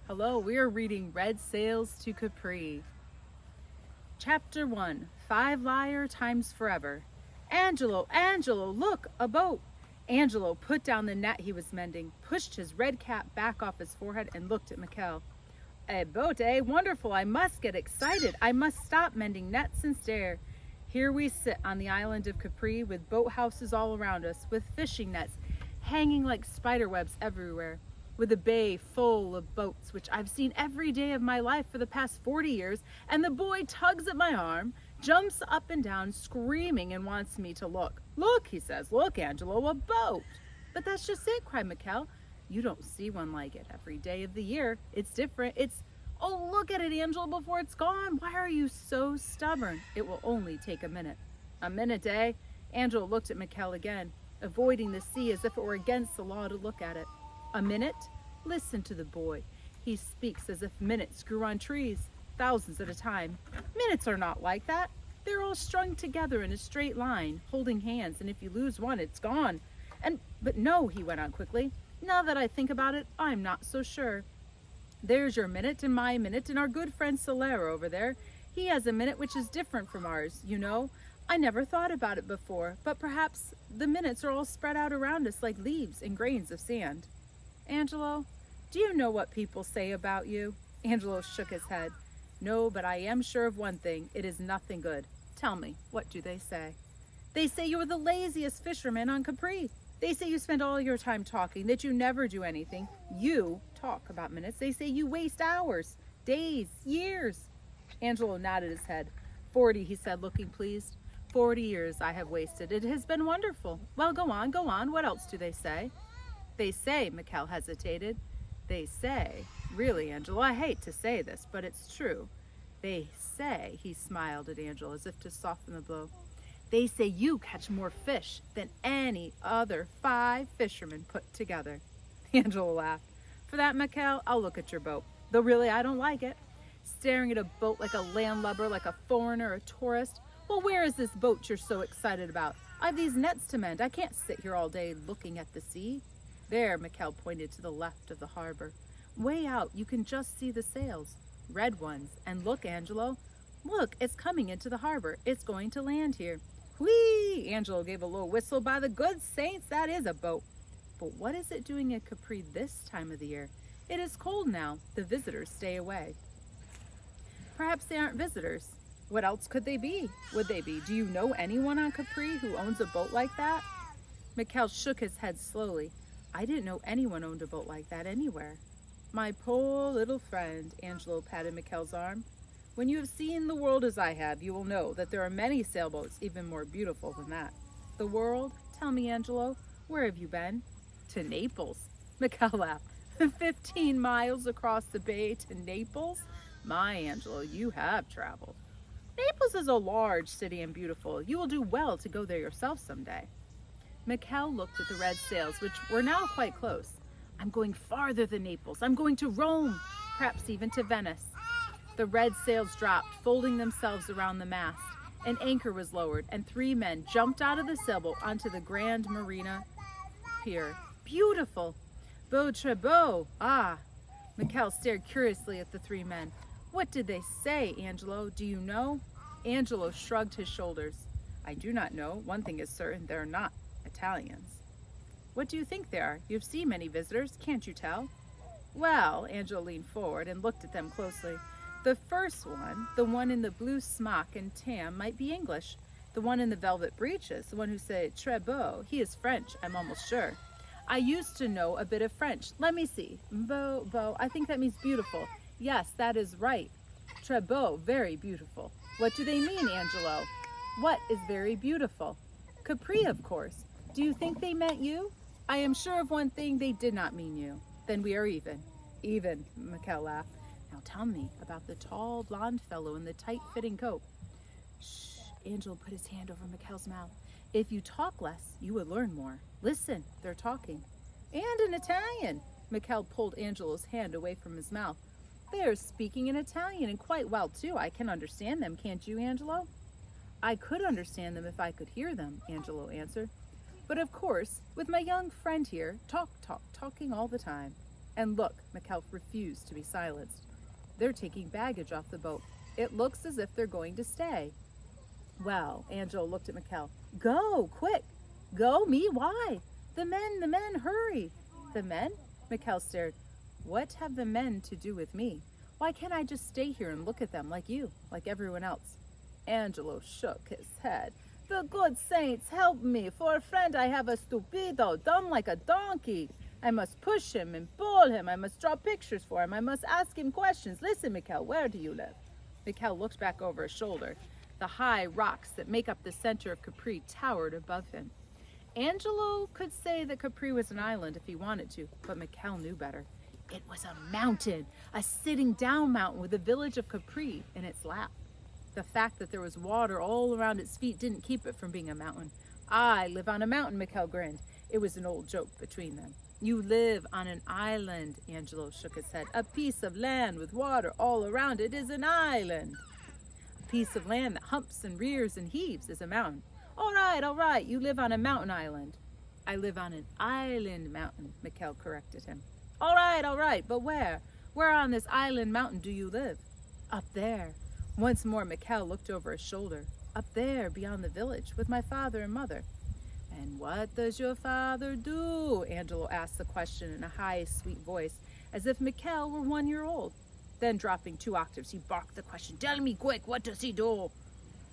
Hello, we are reading Red Sails to Capri. Chapter 1, 5 times forever. Angelo, look, a boat. Angelo put down the net he was mending, pushed his red cap back off his forehead, and looked at Michele. A boat, eh? Wonderful. I must get excited. I must stop mending nets and stare. Here we sit on the island of Capri with boathouses all around us, with fishing nets hanging like spider webs everywhere, with a bay full of boats which I've seen every day of my life for the past 40 years, and the boy tugs at my arm, jumps up and down, screaming, and wants me to look. Look, he says, look, Angelo, a boat. But that's just it, cried Michele. You don't see one like it every day of the year. It's different. Oh, look at it, Angelo, before it's gone. Why are you so stubborn? It will only take a minute. A minute, eh? Angelo looked at Michele again, avoiding the sea as if it were against the law to look at it. A minute? Listen to the boy. He speaks as if minutes grew on trees, thousands at a time. Minutes are not like that. They're all strung together in a straight line, holding hands, and if you lose one, it's gone. But no, he went on quickly. Now that I think about it, I'm not so sure. There's your minute and my minute and our good friend Solero over there. He has a minute which is different from ours, you know. I never thought about it before, but perhaps the minutes are all spread out around us like leaves and grains of sand. Angelo, do you know what people say about you? Angelo shook his head. No, but I am sure of one thing. It is nothing good. Tell me, what do they say? They say you're the laziest fisherman on Capri. They say you spend all your time talking, that you never do anything. You talk about minutes. They say you waste hours, days, years. Angelo nodded his head. 40, he said, looking pleased. 40 years I have wasted. It has been wonderful. Well, go on. What else do they say? They say, Michele hesitated. They say, really, Angelo, I hate to say this, but it's true. They say, he smiled at Angelo as if to soften the blow. They say you catch more fish than any other 5 fishermen put together. Angelo laughed. For that, Michele, I'll look at your boat. Though really, I don't like it. Staring at a boat like a landlubber, like a foreigner, a tourist. Well, where is this boat you're so excited about? I've these nets to mend. I can't sit here all day looking at the sea. There, Michele pointed to the left of the harbor. Way out, you can just see the sails. Red ones. And look, Angelo. Look, it's coming into the harbor. It's going to land here. Whee! Angelo gave a low whistle. By the good saints, that is a boat. But what is it doing at Capri this time of the year? It is cold now. The visitors stay away. Perhaps they aren't visitors. What else could they be? Would they be? Do you know anyone on Capri who owns a boat like that? Michele shook his head slowly. I didn't know anyone owned a boat like that anywhere. My poor little friend, Angelo patted Michele's arm. When you have seen the world as I have, you will know that there are many sailboats even more beautiful than that. The world? Tell me, Angelo, where have you been? To Naples. Michele laughed. 15 miles across the bay to Naples? My, Angelo, you have traveled. Naples is a large city and beautiful. You will do well to go there yourself someday. Michele looked at the red sails, which were now quite close. I'm going farther than Naples. I'm going to Rome, perhaps even to Venice. The red sails dropped, folding themselves around the mast. An anchor was lowered, and 3 men jumped out of the sailboat onto the Grand Marina pier. Beautiful! Beau très beau! Ah! Michele stared curiously at the 3 men. What did they say, Angelo? Do you know? Angelo shrugged his shoulders. I do not know. One thing is certain, they're not Italians. What do you think they are? You've seen many visitors, can't you tell? Well, Angelo leaned forward and looked at them closely. The first one, the one in the blue smock and tam, might be English. The one in the velvet breeches, the one who said très beau, he is French, I'm almost sure. I used to know a bit of French. Let me see. Beau, I think that means beautiful. Yes, that is right. Très beau, very beautiful. What do they mean, Angelo? What is very beautiful? Capri, of course. Do you think they meant you? I am sure of one thing, they did not mean you. Then we are even. Even, Michele laughed. Now tell me about the tall blonde fellow in the tight-fitting coat. Shh, Angelo put his hand over Michele's mouth. If you talk less, you would learn more. Listen, they're talking. And in Italian. Michele pulled Angelo's hand away from his mouth. They are speaking in Italian, and quite well, too. I can understand them, can't you, Angelo? I could understand them if I could hear them, Angelo answered. But of course, with my young friend here, talking all the time. And look, Michele refused to be silenced. They're taking baggage off the boat. It looks as if they're going to stay. Well, Angelo looked at Michele. Go, quick. Go, me, why? The men, hurry. The men? Michele stared. What have the men to do with me? Why can't I just stay here and look at them like you, like everyone else? Angelo shook his head. The good saints help me. For a friend I have a stupido, dumb like a donkey. I must push him and pull him. I must draw pictures for him. I must ask him questions. Listen, Michele, where do you live? Michele looked back over his shoulder. The high rocks that make up the center of Capri towered above him. Angelo could say that Capri was an island if he wanted to, but Michele knew better. It was a mountain, a sitting down mountain with the village of Capri in its lap. The fact that there was water all around its feet didn't keep it from being a mountain. I live on a mountain, Michele grinned. It was an old joke between them. You live on an island, Angelo shook his head. A piece of land with water all around it is an island. A piece of land that humps and rears and heaves is a mountain. All right, you live on a mountain island. I live on an island mountain, Michele corrected him. All right, but where? Where on this island mountain do you live? Up there. Once more, Michele looked over his shoulder. Up there, beyond the village, with my father and mother. And what does your father do? Angelo asked the question in a high, sweet voice, as if Michele were 1 year old. Then, dropping 2 octaves, he barked the question. Tell me quick, what does he do?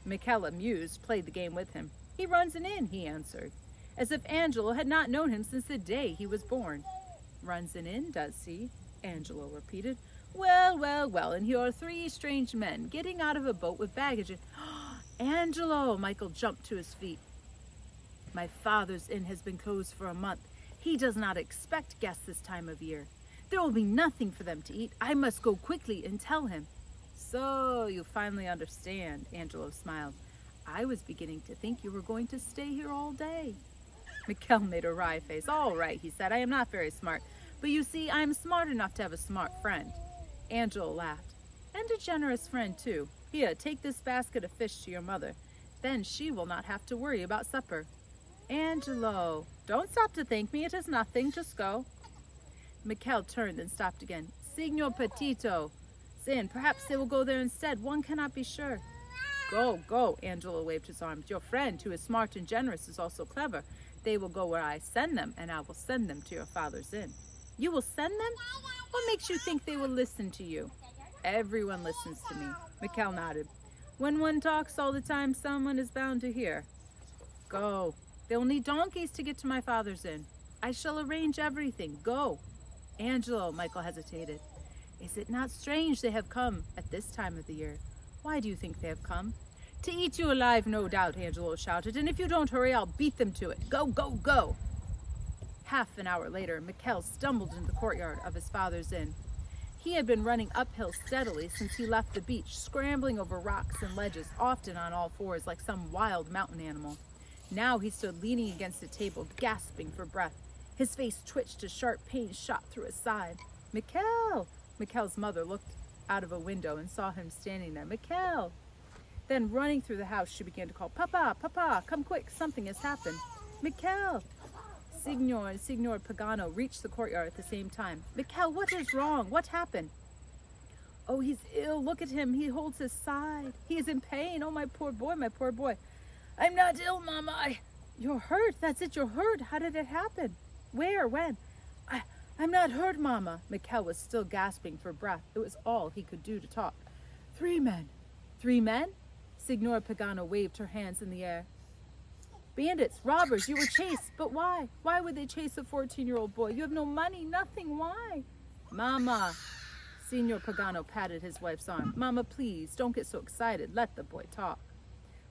Michele, amused, played the game with him. He runs an inn, he answered, as if Angelo had not known him since the day he was born. Runs an inn, does he? Angelo repeated. Well, and here are 3 strange men getting out of a boat with baggage and... Angelo! Michael jumped to his feet. My father's inn has been closed for a month. He does not expect guests this time of year. There will be nothing for them to eat. I must go quickly and tell him. So you finally understand, Angelo smiled. I was beginning to think you were going to stay here all day. Michele made a wry face. All right, he said, I am not very smart. But you see, I am smart enough to have a smart friend. Angelo laughed. And a generous friend, too. Here, take this basket of fish to your mother. Then she will not have to worry about supper. Angelo, don't stop to thank me. It is nothing. Just go. Michele turned and stopped again. Signor Petito. Sin, perhaps they will go there instead. One cannot be sure. Go, Angelo waved his arms. Your friend, who is smart and generous, is also clever. They will go where I send them, and I will send them to your father's inn. You will send them? What makes you think they will listen to you? Everyone listens to me. Michele nodded. When one talks all the time, someone is bound to hear. Go. They will need donkeys to get to my father's inn. I shall arrange everything. Go. Angelo, Michael hesitated. Is it not strange they have come at this time of the year? Why do you think they have come? To eat you alive, no doubt, Angelo shouted, and if you don't hurry, I'll beat them to it. Go. Half an hour later, Michele stumbled into the courtyard of his father's inn. He had been running uphill steadily since he left the beach, scrambling over rocks and ledges, often on all fours like some wild mountain animal. Now he stood leaning against a table, gasping for breath. His face twitched as sharp pain shot through his side. Michele! Michele's mother looked out of a window and saw him standing there. Michele! Then, running through the house, she began to call, Papa, come quick, something has happened. Michele! Signor and Signor Pagano reached the courtyard at the same time. Michele, what is wrong? What happened? Oh, he's ill. Look at him. He holds his side. He is in pain. Oh, my poor boy. I'm not ill, Mama. You're hurt. That's it. You're hurt. How did it happen? Where? When? I'm not hurt, Mama. Michele was still gasping for breath. It was all he could do to talk. 3 men. 3 men? Signora Pagano waved her hands in the air. Bandits, robbers, you were chased. But why? Why would they chase a 14-year-old boy? You have no money, nothing. Why? Mama. Signor Pagano patted his wife's arm. Mama, please, don't get so excited. Let the boy talk.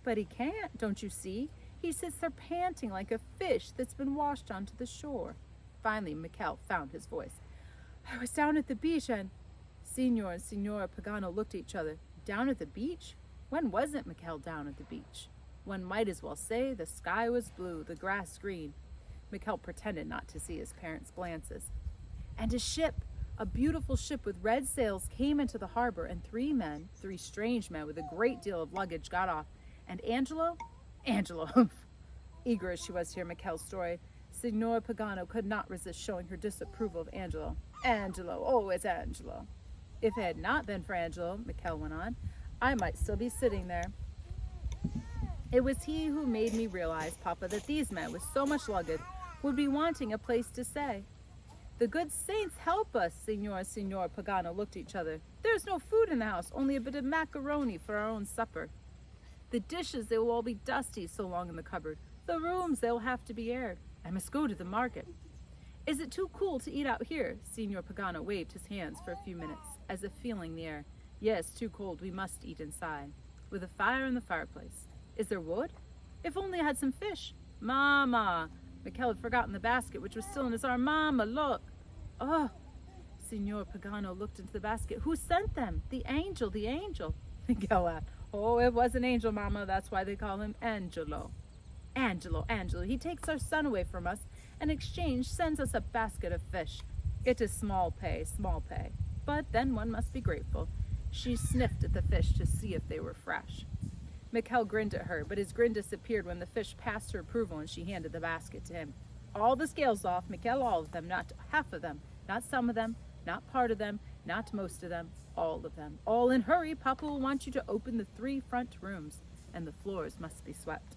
But he can't, don't you see? He sits there panting like a fish that's been washed onto the shore. Finally, Michele found his voice. I was down at the beach and... Signor and Signora Pagano looked at each other. Down at the beach? When wasn't Michele down at the beach? One might as well say the sky was blue, the grass green. Michele pretended not to see his parents' glances. And a ship, a beautiful ship with red sails, came into the harbor, and 3 men, 3 strange men with a great deal of luggage, got off. And Angelo, eager as she was to hear Michele's story, Signora Pagano could not resist showing her disapproval of Angelo. Angelo, oh, it's Angelo. If it had not been for Angelo, Michele went on, I might still be sitting there. It was he who made me realize, Papa, that these men with so much luggage would be wanting a place to stay. The good saints help us, Signor Pagano looked at each other. There's no food in the house, only a bit of macaroni for our own supper. The dishes, they will all be dusty so long in the cupboard. The rooms, they will have to be aired. I must go to the market. Is it too cool to eat out here? Signor Pagano waved his hands for a few minutes, as if feeling the air. Yes, too cold, we must eat inside, with a fire in the fireplace. Is there wood? If only I had some fish. Mama! Michele had forgotten the basket, which was still in his arm. Mama, look! Oh! Signor Pagano looked into the basket. Who sent them? The angel, the angel. Michele laughed. Oh, it was an angel, Mama. That's why they call him Angelo. Angelo. He takes our son away from us, and in exchange sends us a basket of fish. It is small pay. But then one must be grateful. She sniffed at the fish to see if they were fresh. Michele grinned at her, but his grin disappeared when the fish passed her approval and she handed the basket to him. All the scales off, Michele, all of them, not half of them, not some of them, not part of them, not most of them, all of them. All in hurry, Papa will want you to open the 3 front rooms, and the floors must be swept.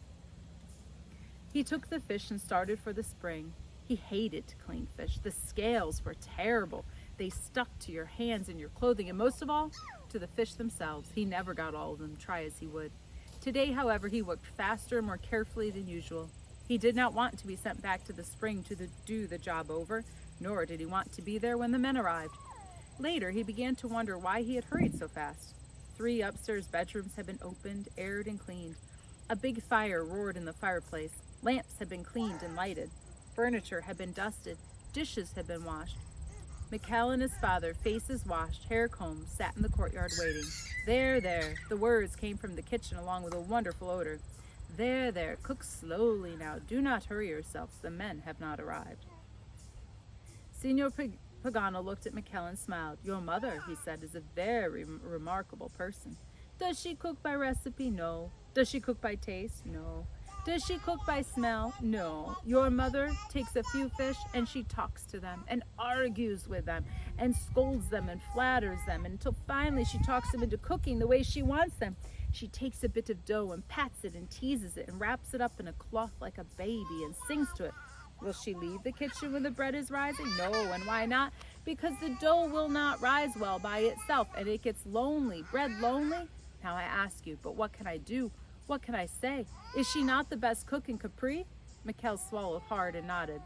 He took the fish and started for the spring. He hated to clean fish. The scales were terrible. They stuck to your hands and your clothing, and most of all, to the fish themselves. He never got all of them, try as he would. Today, however, he worked faster and more carefully than usual. He did not want to be sent back to the spring to do the job over, nor did he want to be there when the men arrived. Later, he began to wonder why he had hurried so fast. 3 upstairs bedrooms had been opened, aired, and cleaned. A big fire roared in the fireplace. Lamps had been cleaned and lighted. Furniture had been dusted. Dishes had been washed. Michele and his father, faces washed, hair combed, sat in the courtyard waiting. There, the words came from the kitchen along with a wonderful odor. There, cook slowly now. Do not hurry yourselves. The men have not arrived. Signor Pagano looked at Michele and smiled. Your mother, he said, is a very remarkable person. Does she cook by recipe? No. Does she cook by taste? No. Does she cook by smell? No. Your mother takes a few fish and she talks to them and argues with them and scolds them and flatters them until finally she talks them into cooking the way she wants them. She takes a bit of dough and pats it and teases it and wraps it up in a cloth like a baby and sings to it. Will she leave the kitchen when the bread is rising? No, and why not? Because the dough will not rise well by itself and it gets lonely. Bread lonely? Now I ask you, but what can I do? What can I say? Is she not the best cook in Capri? Michele swallowed hard and nodded.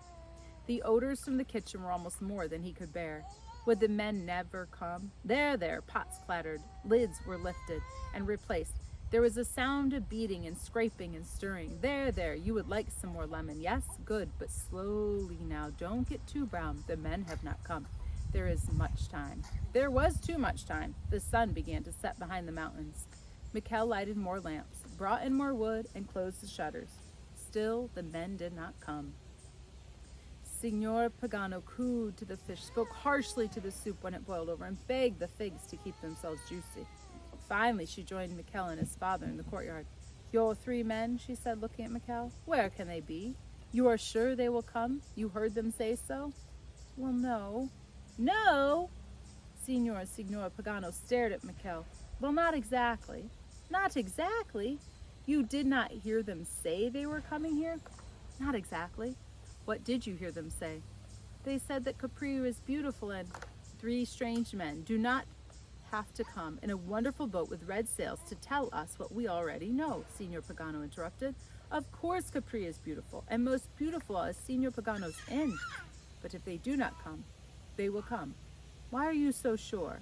The odors from the kitchen were almost more than he could bear. Would the men never come? There, pots clattered, lids were lifted and replaced. There was a sound of beating and scraping and stirring. There, you would like some more lemon. Yes, good, but slowly now. Don't get too brown. The men have not come. There is much time. There was too much time. The sun began to set behind the mountains. Michele lighted more lamps, brought in more wood, and closed the shutters. Still, the men did not come. Signor Pagano cooed to the fish, spoke harshly to the soup when it boiled over, and begged the figs to keep themselves juicy. Finally, she joined Michele and his father in the courtyard. Your 3 men, she said, looking at Michele. Where can they be? You are sure they will come? You heard them say so? Well, no. No? Signor Pagano stared at Michele. Well, not exactly. Not exactly? You did not hear them say they were coming here? Not exactly. What did you hear them say? They said that Capri was beautiful and 3 strange men do not have to come in a wonderful boat with red sails to tell us what we already know, Signor Pagano interrupted. Of course Capri is beautiful, and most beautiful is Signor Pagano's inn. But if they do not come, they will come. Why are you so sure?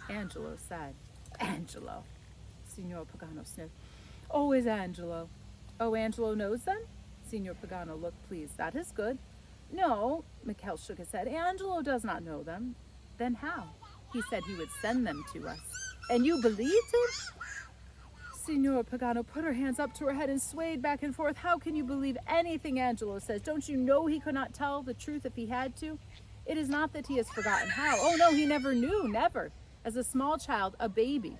Angelo said. Angelo. Signor Pagano sniffed. Oh, is Angelo. Oh, Angelo knows them? Signor Pagano looked pleased. That is good. No, Michele shook his head. Angelo does not know them. Then how? He said he would send them to us. And you believed him? Signor Pagano put her hands up to her head and swayed back and forth. How can you believe anything Angelo says? Don't you know he could not tell the truth if he had to? It is not that he has forgotten how. Oh, no, he never knew, never. As a small child, a baby.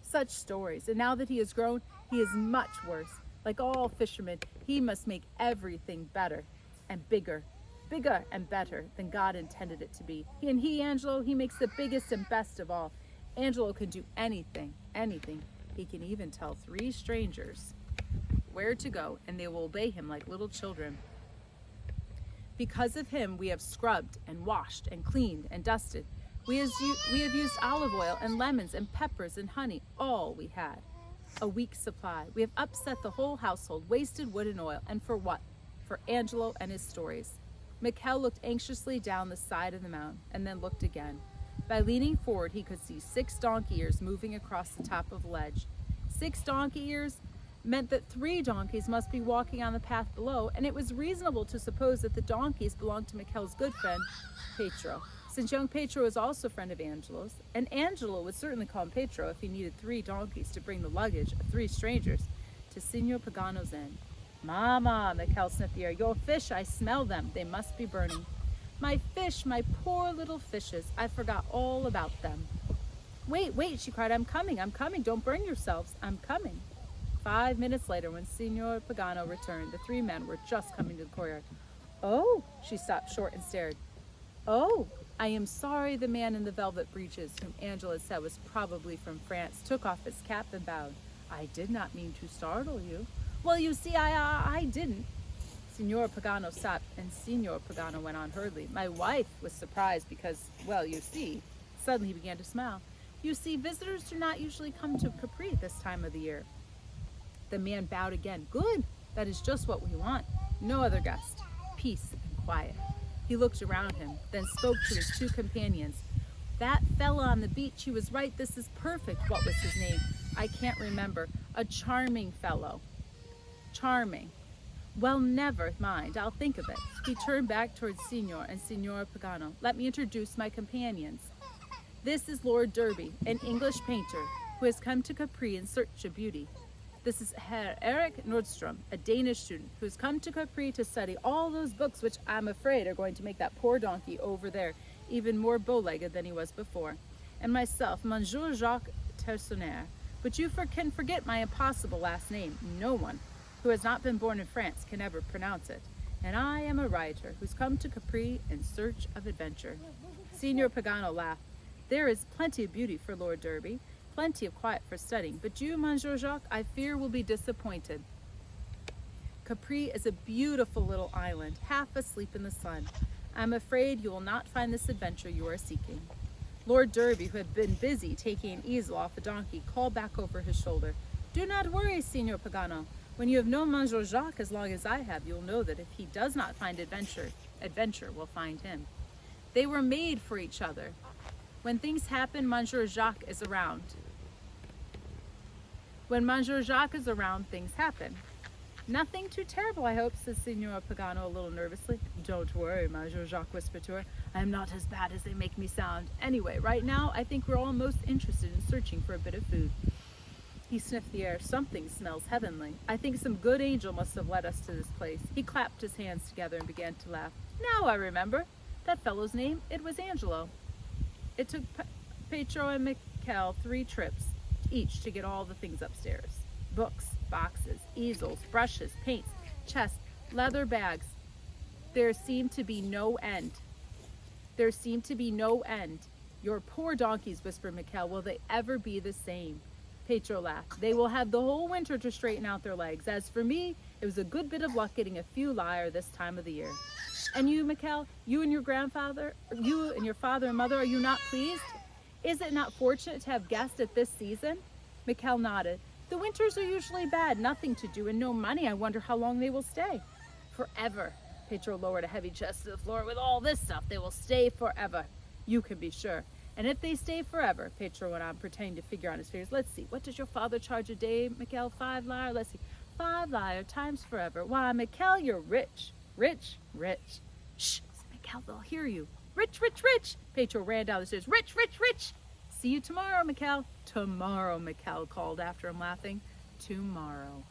Such stories. And now that he has grown, he is much worse. Like all fishermen, he must make everything better and bigger bigger and better than God intended it to be. Angelo, he makes the biggest and best of all. Angelo can do anything, anything. He can even tell 3 strangers where to go, and they will obey him like little children. Because of him, we have scrubbed and washed and cleaned and dusted. We have used olive oil and lemons and peppers and honey, all we had. A week's supply. We have upset the whole household, wasted wood and oil, and for what? For Angelo and his stories. Michele looked anxiously down the side of the mound and then looked again. By leaning forward, he could see 6 donkey ears moving across the top of the ledge. 6 donkey ears meant that 3 donkeys must be walking on the path below, and it was reasonable to suppose that the donkeys belonged to Michele's good friend, Pietro, since young Pietro was also a friend of Angelo's, and Angelo would certainly call him Pietro if he needed 3 donkeys to bring the luggage of 3 strangers to Signor Pagano's inn. Mama, Michele sniffed the air. Your fish, I smell them. They must be burning. My fish, my poor little fishes. I forgot all about them. Wait, she cried. I'm coming. Don't burn yourselves. I'm coming. 5 minutes later, when Signor Pagano returned, the 3 men were just coming to the courtyard. Oh, she stopped short and stared. Oh, I am sorry. The man in the velvet breeches, whom Angela said was probably from France, took off his cap and bowed. I did not mean to startle you. Well, you see, I didn't. Signor Pagano stopped, and Signor Pagano went on hurriedly. My wife was surprised because, well, you see, suddenly he began to smile. You see, visitors do not usually come to Capri this time of the year. The man bowed again. Good, that is just what we want. No other guest. Peace and quiet. He looked around him, then spoke to his 2 companions. That fellow on the beach, he was right. This is perfect. What was his name? I can't remember. A charming fellow. Charming. Well, never mind. I'll think of it. He turned back towards Signor and Signora Pagano. Let me introduce my companions. This is Lord Derby, an English painter who has come to Capri in search of beauty. This is Herr Erik Nordstrom, a Danish student who has come to Capri to study all those books which I'm afraid are going to make that poor donkey over there even more bow-legged than he was before. And myself, Monsieur Jacques Tersonner. But you can forget my impossible last name. No one who has not been born in France can ever pronounce it. And I am a writer who's come to Capri in search of adventure. Signor Pagano laughed. There is plenty of beauty for Lord Derby, plenty of quiet for studying, but you, Monsieur Jacques, I fear will be disappointed. Capri is a beautiful little island, half asleep in the sun. I'm afraid you will not find this adventure you are seeking. Lord Derby, who had been busy taking an easel off a donkey, called back over his shoulder. Do not worry, Signor Pagano. When you have known Monsieur Jacques as long as I have, you'll know that if he does not find adventure will find him. They were made for each other. When things happen, Monsieur Jacques is around. When Monsieur Jacques is around, things happen. Nothing too terrible, I hope, says Signora Pagano a little nervously. Don't worry, Monsieur Jacques whispered to her. I am not as bad as they make me sound. Anyway, right now, I think we're all most interested in searching for a bit of food. He sniffed the air. Something smells heavenly. I think some good angel must have led us to this place. He clapped his hands together and began to laugh. Now I remember. That fellow's name, it was Angelo. It took Pietro and Michele 3 trips each to get all the things upstairs. Books, boxes, easels, brushes, paints, chests, leather bags. There seemed to be no end. There seemed to be no end. Your poor donkeys, whispered Michele, will they ever be the same? Pietro laughed. They will have the whole winter to straighten out their legs. As for me, it was a good bit of luck getting a few lyre this time of the year. And you, Michele, you and your father and mother, are you not pleased? Is it not fortunate to have guests at this season? Michele nodded. The winters are usually bad, nothing to do and no money. I wonder how long they will stay. Forever. Pietro lowered a heavy chest to the floor. With all this stuff, they will stay forever. You can be sure. And if they stay forever, Pietro went on, pretending to figure on his fingers. Let's see, what does your father charge a day, Michele? 5 lyre? Let's see, 5 lyre times forever. Why, Michele, you're rich. Rich, rich. Shh, Michele, they'll hear you. Rich, rich, rich. Pietro ran down the stairs. Rich, rich, rich. See you tomorrow, Michele. Tomorrow, Michele called after him, laughing. Tomorrow.